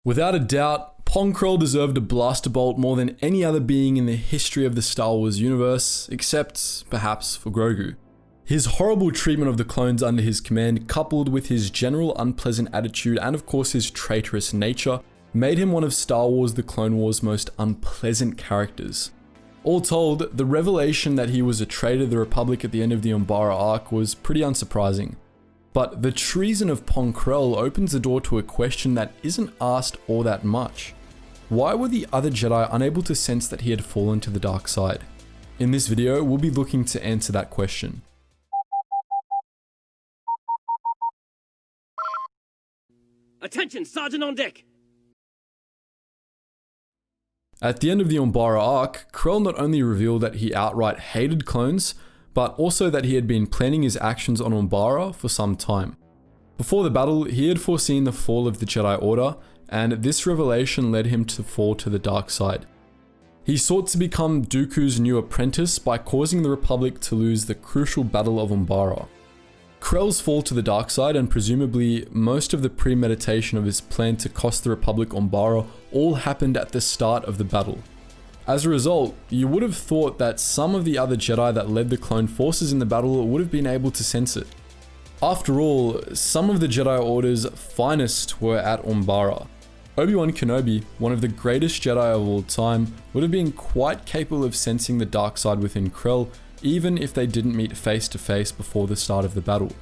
Without a doubt, Pong Krell deserved a blaster bolt more than any other being in the history of the Star Wars universe, except perhaps for Grogu. His horrible treatment of the clones under his command, coupled with his general unpleasant attitude and of course his traitorous nature, made him one of Star Wars The Clone Wars' most unpleasant characters. All told, the revelation that he was a traitor to the Republic at the end of the Umbara arc was pretty unsurprising. But the treason of Pong Krell opens the door to a question that isn't asked all that much. Why were the other Jedi unable to sense that he had fallen to the dark side? In this video, we'll be looking to answer that question. Attention, Sergeant on deck! At the end of the Umbara arc, Krell not only revealed that he outright hated clones, but also that he had been planning his actions on Umbara for some time. Before the battle, he had foreseen the fall of the Jedi Order, and this revelation led him to fall to the dark side. He sought to become Dooku's new apprentice by causing the Republic to lose the crucial Battle of Umbara. Krell's fall to the dark side and presumably most of the premeditation of his plan to cost the Republic Umbara all happened at the start of the battle. As a result, you would have thought that some of the other Jedi that led the clone forces in the battle would have been able to sense it. After all, some of the Jedi Order's finest were at Umbara. Obi-Wan Kenobi, one of the greatest Jedi of all time, would have been quite capable of sensing the dark side within Krell, even if they didn't meet face to face before the start of the battle.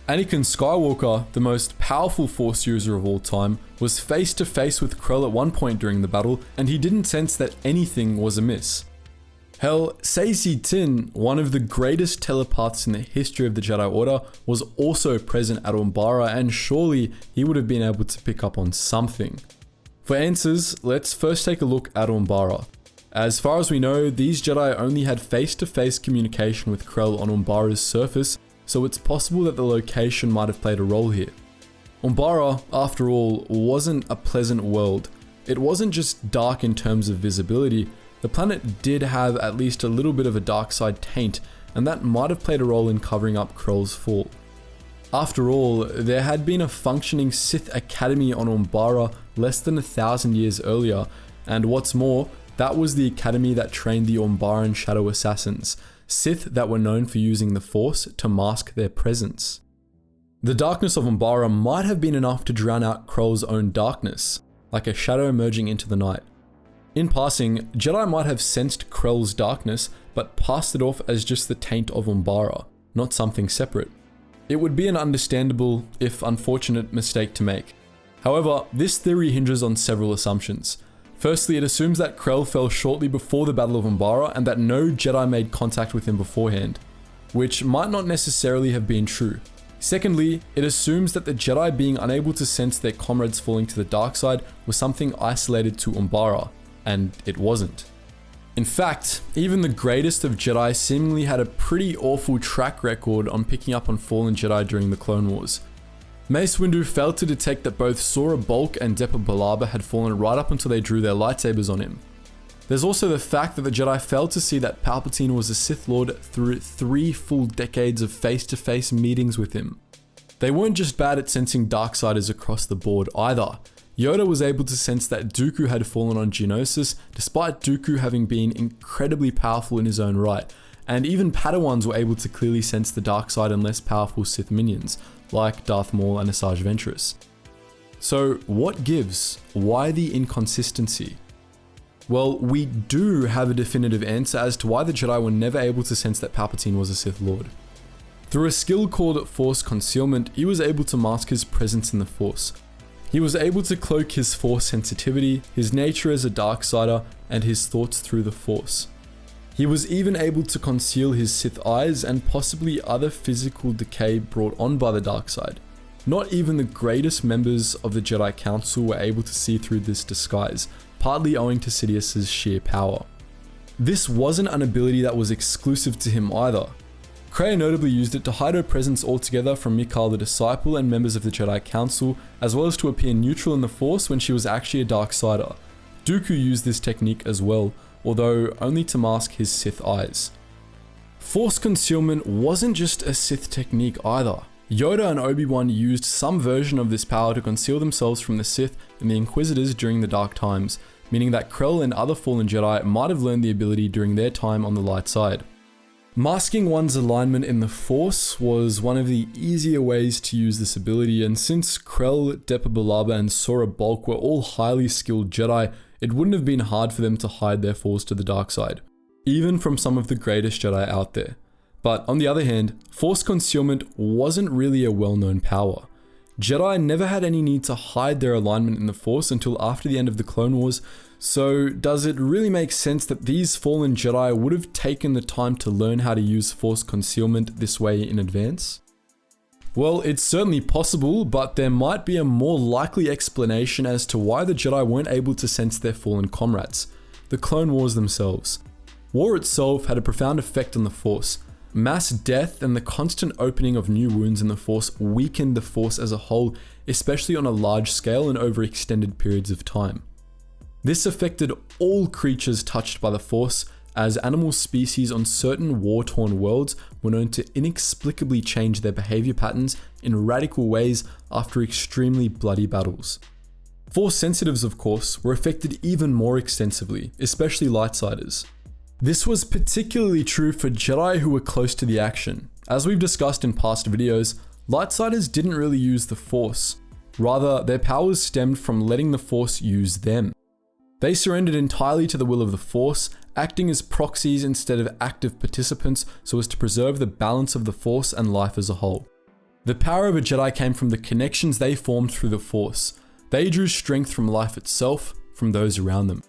Anakin Skywalker, the most powerful Force user of all time, was face to face with Krell at one point during the battle, and he didn't sense that anything was amiss. Hell, Saesee Tiin, one of the greatest telepaths in the history of the Jedi Order, was also present at Umbara, and surely he would have been able to pick up on something. For answers, let's first take a look at Umbara. As far as we know, these Jedi only had face-to-face communication with Krell on Umbara's surface, so it's possible that the location might have played a role here. Umbara, after all, wasn't a pleasant world. It wasn't just dark in terms of visibility, the planet did have at least a little bit of a dark side taint, and that might have played a role in covering up Krell's fall. After all, there had been a functioning Sith Academy on Umbara less than 1,000 years earlier, and what's more, that was the academy that trained the Umbaran Shadow Assassins, Sith that were known for using the Force to mask their presence. The darkness of Umbara might have been enough to drown out Krell's own darkness, like a shadow merging into the night. In passing, Jedi might have sensed Krell's darkness, but passed it off as just the taint of Umbara, not something separate. It would be an understandable, if unfortunate, mistake to make. However, this theory hinges on several assumptions. Firstly, it assumes that Krell fell shortly before the Battle of Umbara and that no Jedi made contact with him beforehand, which might not necessarily have been true. Secondly, it assumes that the Jedi being unable to sense their comrades falling to the dark side was something isolated to Umbara, and it wasn't. In fact, even the greatest of Jedi seemingly had a pretty awful track record on picking up on fallen Jedi during the Clone Wars. Mace Windu failed to detect that both Sora Bulk and Depa Billaba had fallen right up until they drew their lightsabers on him. There's also the fact that the Jedi failed to see that Palpatine was a Sith Lord through 3 full decades of face-to-face meetings with him. They weren't just bad at sensing Darksiders across the board either. Yoda was able to sense that Dooku had fallen on Geonosis, despite Dooku having been incredibly powerful in his own right, and even Padawans were able to clearly sense the dark side in less powerful Sith minions, like Darth Maul and Asajj Ventress. So what gives? Why the inconsistency? Well, we do have a definitive answer as to why the Jedi were never able to sense that Palpatine was a Sith Lord. Through a skill called Force Concealment, he was able to mask his presence in the Force. He was able to cloak his Force sensitivity, his nature as a Darksider, and his thoughts through the Force. He was even able to conceal his Sith eyes and possibly other physical decay brought on by the dark side. Not even the greatest members of the Jedi Council were able to see through this disguise, partly owing to Sidious's sheer power. This wasn't an ability that was exclusive to him either. Kreia notably used it to hide her presence altogether from Mikhail the Disciple and members of the Jedi Council, as well as to appear neutral in the Force when she was actually a Darksider. Dooku used this technique as well, although only to mask his Sith eyes. Force concealment wasn't just a Sith technique either. Yoda and Obi-Wan used some version of this power to conceal themselves from the Sith and the Inquisitors during the Dark Times, meaning that Krell and other fallen Jedi might have learned the ability during their time on the light side. Masking one's alignment in the Force was one of the easier ways to use this ability, and since Krell, Depa Billaba, and Sora Bulk were all highly skilled Jedi, it wouldn't have been hard for them to hide their falls to the dark side, even from some of the greatest Jedi out there. But on the other hand, Force concealment wasn't really a well-known power. Jedi never had any need to hide their alignment in the Force until after the end of the Clone Wars, so does it really make sense that these fallen Jedi would have taken the time to learn how to use Force concealment this way in advance? Well, it's certainly possible, but there might be a more likely explanation as to why the Jedi weren't able to sense their fallen comrades: the Clone Wars themselves. War itself had a profound effect on the Force. Mass death and the constant opening of new wounds in the Force weakened the Force as a whole, especially on a large scale and over extended periods of time. This affected all creatures touched by the Force, as animal species on certain war-torn worlds were known to inexplicably change their behavior patterns in radical ways after extremely bloody battles. Force sensitives, of course, were affected even more extensively, especially lightsiders. This was particularly true for Jedi who were close to the action. As we've discussed in past videos, lightsiders didn't really use the Force. Rather, their powers stemmed from letting the Force use them. They surrendered entirely to the will of the Force, acting as proxies instead of active participants so as to preserve the balance of the Force and life as a whole. The power of a Jedi came from the connections they formed through the Force. They drew strength from life itself, from those around them.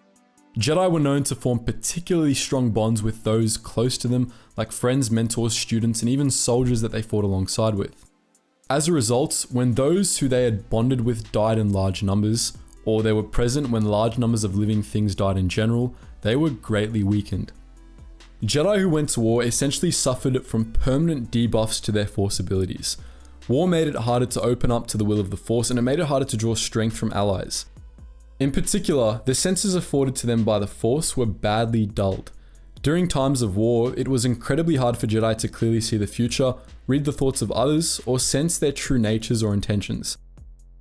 Jedi were known to form particularly strong bonds with those close to them, like friends, mentors, students, and even soldiers that they fought alongside with. As a result, when those who they had bonded with died in large numbers, or they were present when large numbers of living things died in general, they were greatly weakened. Jedi who went to war essentially suffered from permanent debuffs to their Force abilities. War made it harder to open up to the will of the Force, and it made it harder to draw strength from allies. In particular, the senses afforded to them by the Force were badly dulled. During times of war, it was incredibly hard for Jedi to clearly see the future, read the thoughts of others, or sense their true natures or intentions.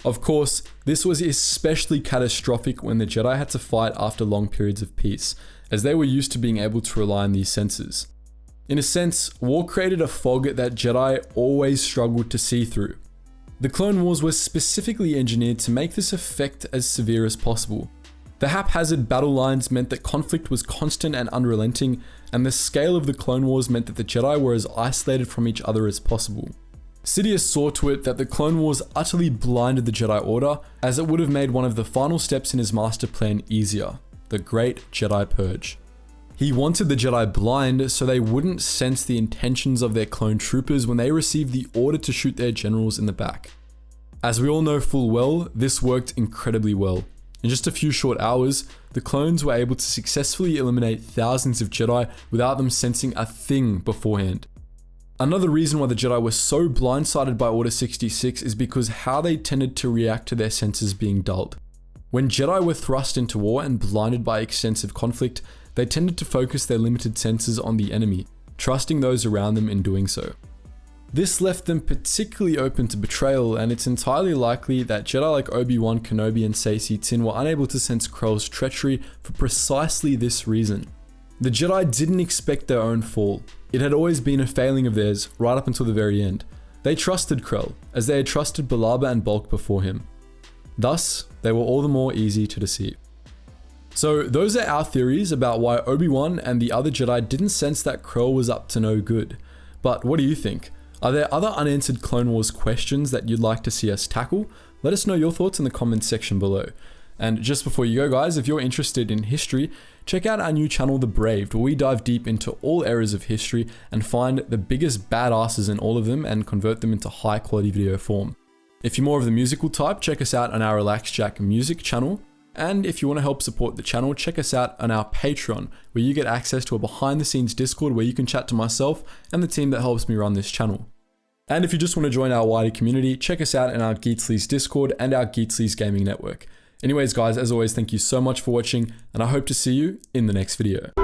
Of course, this was especially catastrophic when the Jedi had to fight after long periods of peace, as they were used to being able to rely on these senses. In a sense, war created a fog that Jedi always struggled to see through. The Clone Wars were specifically engineered to make this effect as severe as possible. The haphazard battle lines meant that conflict was constant and unrelenting, and the scale of the Clone Wars meant that the Jedi were as isolated from each other as possible. Sidious saw to it that the Clone Wars utterly blinded the Jedi Order, as it would have made one of the final steps in his master plan easier: the Great Jedi Purge. He wanted the Jedi blind so they wouldn't sense the intentions of their clone troopers when they received the order to shoot their generals in the back. As we all know full well, this worked incredibly well. In just a few short hours, the clones were able to successfully eliminate thousands of Jedi without them sensing a thing beforehand. Another reason why the Jedi were so blindsided by Order 66 is because how they tended to react to their senses being dulled. When Jedi were thrust into war and blinded by extensive conflict, they tended to focus their limited senses on the enemy, trusting those around them in doing so. This left them particularly open to betrayal, and it's entirely likely that Jedi like Obi-Wan Kenobi and Saesee Tiin were unable to sense Krell's treachery for precisely this reason. The Jedi didn't expect their own fall. It had always been a failing of theirs right up until the very end. They trusted Krell, as they had trusted Billaba and Bulk before him. Thus, they were all the more easy to deceive. So those are our theories about why Obi-Wan and the other Jedi didn't sense that Krell was up to no good. But what do you think? Are there other unanswered Clone Wars questions that you'd like to see us tackle? Let us know your thoughts in the comments section below. And just before you go guys, if you're interested in history, check out our new channel The Braved, where we dive deep into all eras of history and find the biggest badasses in all of them and convert them into high quality video form. If you're more of the musical type, check us out on our Relax Jack music channel. And if you want to help support the channel, check us out on our Patreon, where you get access to a behind the scenes Discord where you can chat to myself and the team that helps me run this channel. And if you just want to join our wider community, check us out in our Geetsly's Discord and our Geetsly's gaming network. Anyways guys, as always, thank you so much for watching, and I hope to see you in the next video.